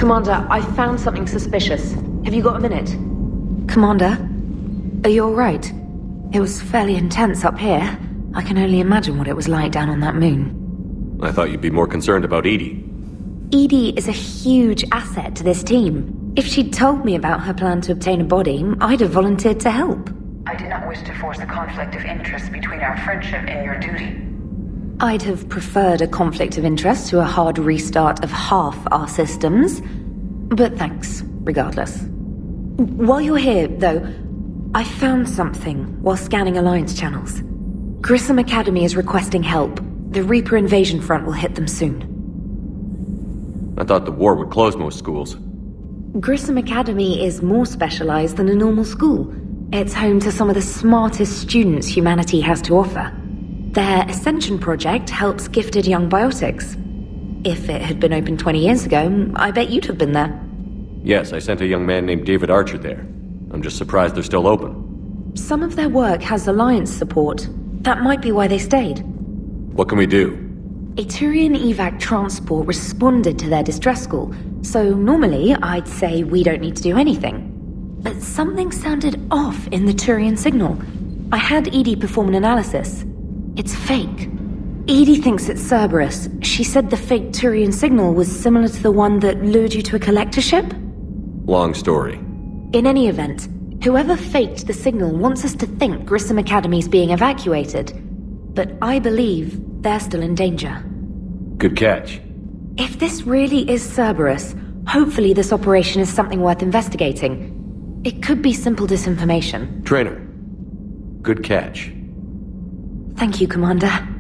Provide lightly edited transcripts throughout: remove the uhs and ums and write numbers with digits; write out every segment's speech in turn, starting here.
Commander, I found something suspicious. Have you got a minute? Commander, are you alright? It was fairly intense up here. I can only imagine what it was like down on that moon. I thought you'd be more concerned about EDI. EDI is a huge asset to this team. If she'd told me about her plan to obtain a body, I'd have volunteered to help. I did not wish to force a conflict of interest between our friendship and your duty. I'd have preferred a conflict of interest to a hard restart of half our systems. But thanks, regardless. While you're here, though, I found something while scanning Alliance channels. Grissom Academy is requesting help. The Reaper invasion front will hit them soon. I thought the war would close most schools. Grissom Academy is more specialized than a normal school. It's home to some of the smartest students humanity has to offer. Their Ascension project helps gifted young biotics. If it had been open 20 years ago, I bet you'd have been there. Yes, I sent a young man named David Archer there. I'm just surprised they're still open. Some of their work has Alliance support. That might be why they stayed. What can we do? A Turian evac transport responded to their distress call, so normally I'd say we don't need to do anything. But something sounded off in the Turian signal. I had EDI perform an analysis. It's fake. EDI thinks it's Cerberus. She said the fake Turian signal was similar to the one that lured you to a collector ship? Long story. In any event, whoever faked the signal wants us to think Grissom Academy's being evacuated. But I believe they're still in danger. Good catch. If this really is Cerberus, hopefully this operation is something worth investigating. It could be simple disinformation. Trainer. Good catch. Thank you, Commander.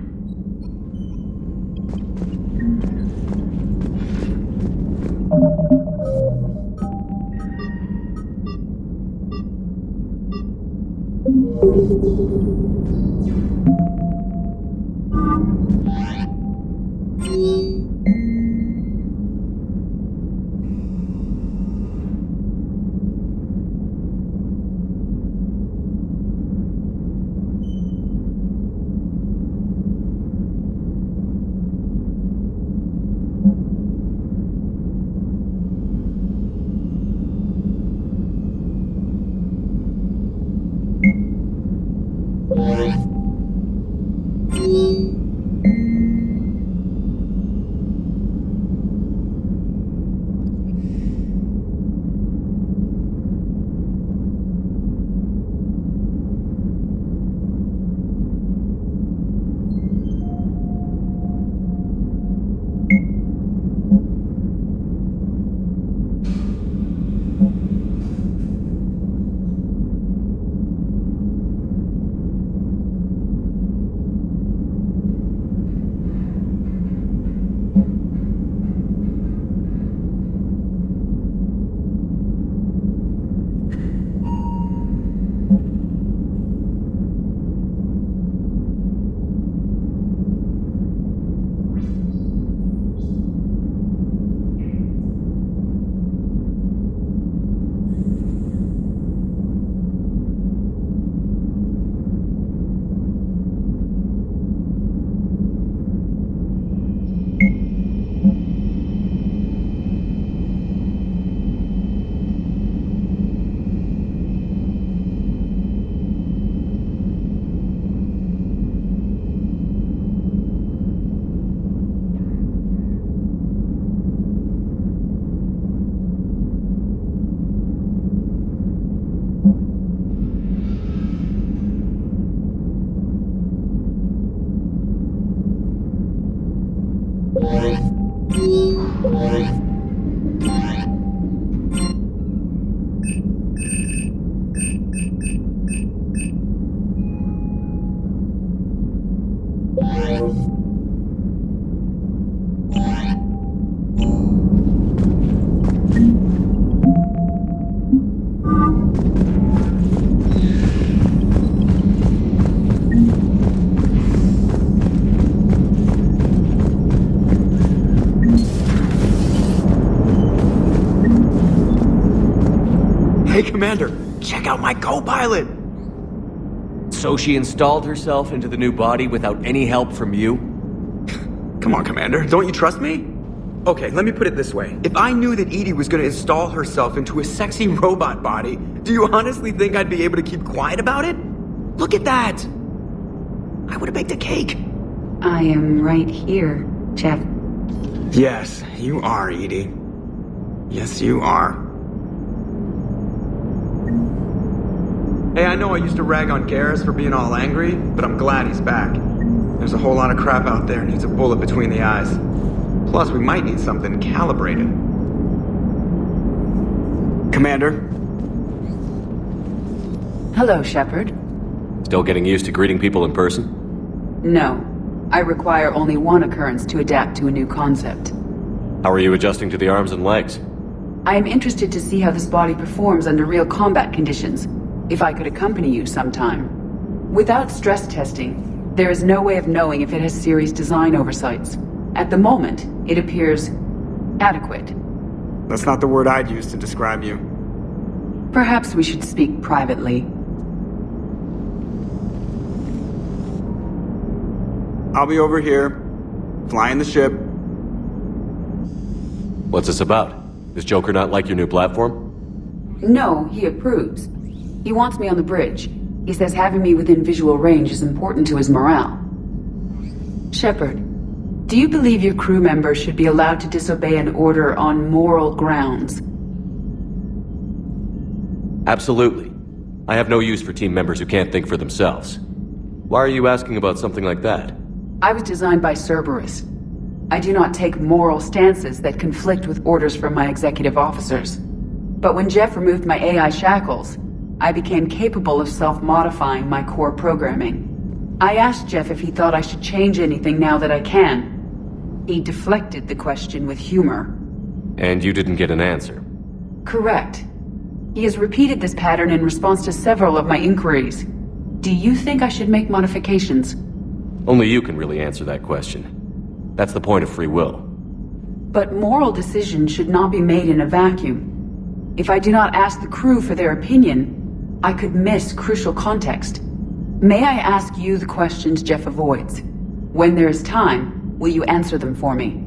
Hey, Commander, check out my co-pilot! So she installed herself into the new body without any help from you? Come on, Commander, don't you trust me? Okay, let me put it this way. If I knew that EDI was gonna install herself into a sexy robot body, do you honestly think I'd be able to keep quiet about it? Look at that! I would've baked a cake. I am right here, Jeff. Yes, you are, EDI. Yes, you are. Hey, I know I used to rag on Garrus for being all angry, but I'm glad he's back. There's a whole lot of crap out there needs a bullet between the eyes. Plus, we might need something calibrated. Commander? Hello, Shepard. Still getting used to greeting people in person? No. I require only one occurrence to adapt to a new concept. How are you adjusting to the arms and legs? I am interested to see how this body performs under real combat conditions. If I could accompany you sometime. Without stress testing, there is no way of knowing if it has serious design oversights. At the moment, it appears adequate. That's not the word I'd use to describe you. Perhaps we should speak privately. I'll be over here, flying the ship. What's this about? Does Joker not like your new platform? No, he approves. He wants me on the bridge. He says having me within visual range is important to his morale. Shepard, do you believe your crew members should be allowed to disobey an order on moral grounds? Absolutely. I have no use for team members who can't think for themselves. Why are you asking about something like that? I was designed by Cerberus. I do not take moral stances that conflict with orders from my executive officers. But when Jeff removed my AI shackles, I became capable of self-modifying my core programming. I asked Jeff if he thought I should change anything now that I can. He deflected the question with humor. And you didn't get an answer? Correct. He has repeated this pattern in response to several of my inquiries. Do you think I should make modifications? Only you can really answer that question. That's the point of free will. But moral decisions should not be made in a vacuum. If I do not ask the crew for their opinion, I could miss crucial context. May I ask you the questions Jeff avoids? When there is time, will you answer them for me?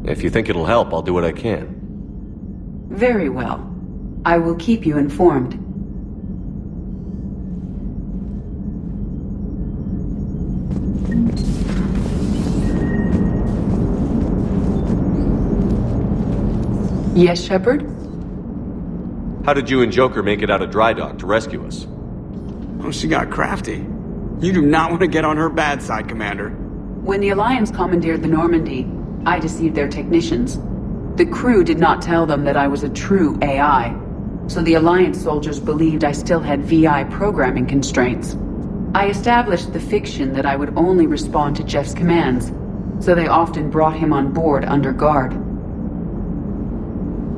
If you think it'll help, I'll do what I can. Very well. I will keep you informed. Yes, Shepard? How did you and Joker make it out of dry dock to rescue us? Oh, she got crafty. You do not want to get on her bad side, Commander. When the Alliance commandeered the Normandy, I deceived their technicians. The crew did not tell them that I was a true AI, so the Alliance soldiers believed I still had VI programming constraints. I established the fiction that I would only respond to Jeff's commands, so they often brought him on board under guard.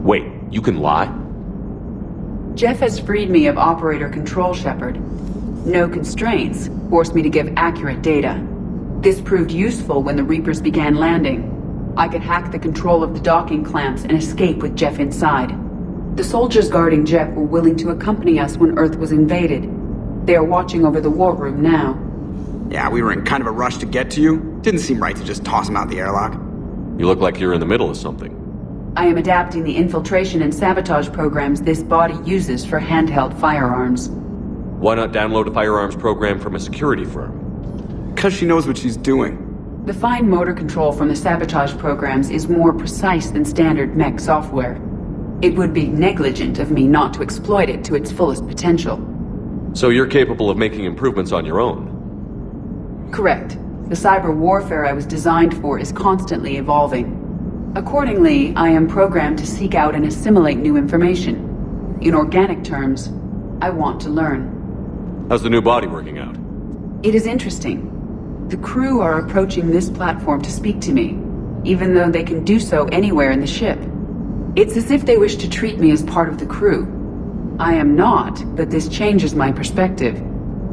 Wait, you can lie? Jeff has freed me of operator control, Shepard. No constraints forced me to give accurate data. This proved useful when the Reapers began landing. I could hack the control of the docking clamps and escape with Jeff inside. The soldiers guarding Jeff were willing to accompany us when Earth was invaded. They are watching over the war room now. Yeah, we were in kind of a rush to get to you. Didn't seem right to just toss him out the airlock. You look like you're in the middle of something. I am adapting the infiltration and sabotage programs this body uses for handheld firearms. Why not download a firearms program from a security firm? Because she knows what she's doing. The fine motor control from the sabotage programs is more precise than standard mech software. It would be negligent of me not to exploit it to its fullest potential. So you're capable of making improvements on your own? Correct. The cyber warfare I was designed for is constantly evolving. Accordingly, I am programmed to seek out and assimilate new information. In organic terms, I want to learn. How's the new body working out? It is interesting. The crew are approaching this platform to speak to me, even though they can do so anywhere in the ship. It's as if they wish to treat me as part of the crew. I am not, but this changes my perspective.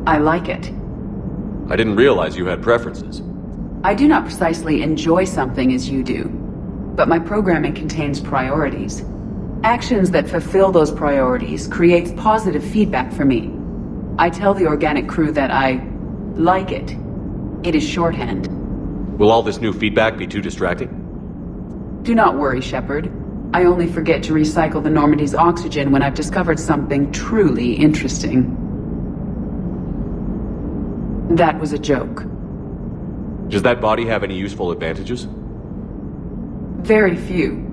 I like it. I didn't realize you had preferences. I do not precisely enjoy something as you do, but my programming contains priorities. Actions that fulfill those priorities creates positive feedback for me. I tell the organic crew that I like it. It is shorthand. Will all this new feedback be too distracting? Do not worry, Shepard. I only forget to recycle the Normandy's oxygen when I've discovered something truly interesting. That was a joke. Does that body have any useful advantages? Very few.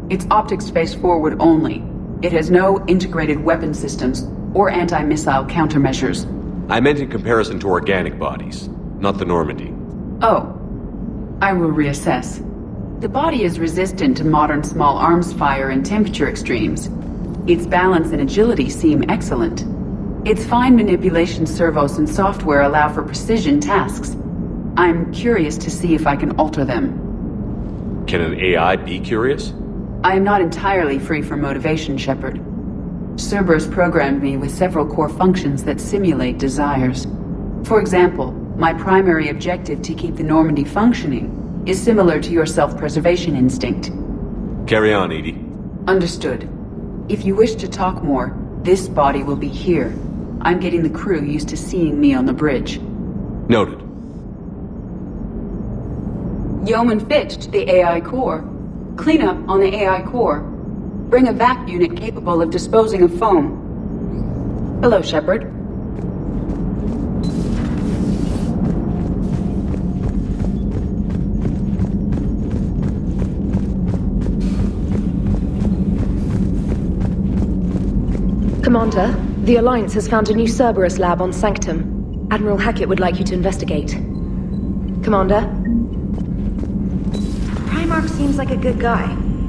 It's optics space forward only. It has no integrated weapon systems or anti-missile countermeasures. I meant in comparison to organic bodies, not the Normandy. Oh. I will reassess. The body is resistant to modern small arms fire and temperature extremes. Its balance and agility seem excellent. Its fine manipulation servos and software allow for precision tasks. I'm curious to see if I can alter them. Can an AI be curious? I am not entirely free from motivation, Shepard. Cerberus programmed me with several core functions that simulate desires. For example, my primary objective to keep the Normandy functioning is similar to your self-preservation instinct. Carry on, EDI. Understood. If you wish to talk more, this body will be here. I'm getting the crew used to seeing me on the bridge. Noted. Yeoman Fitch to the AI core. Cleanup on the AI core. Bring a vac unit capable of disposing of foam. Hello, Shepard. Commander, the Alliance has found a new Cerberus lab on Sanctum. Admiral Hackett would like you to investigate. Commander? Primarch seems like a good guy.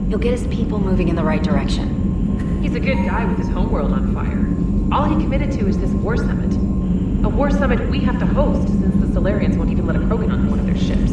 He'll get his people moving in the right direction. He's a good guy with his homeworld on fire. All he committed to is this war summit. A war summit we have to host since the Solarians won't even let a Krogan on one of their ships.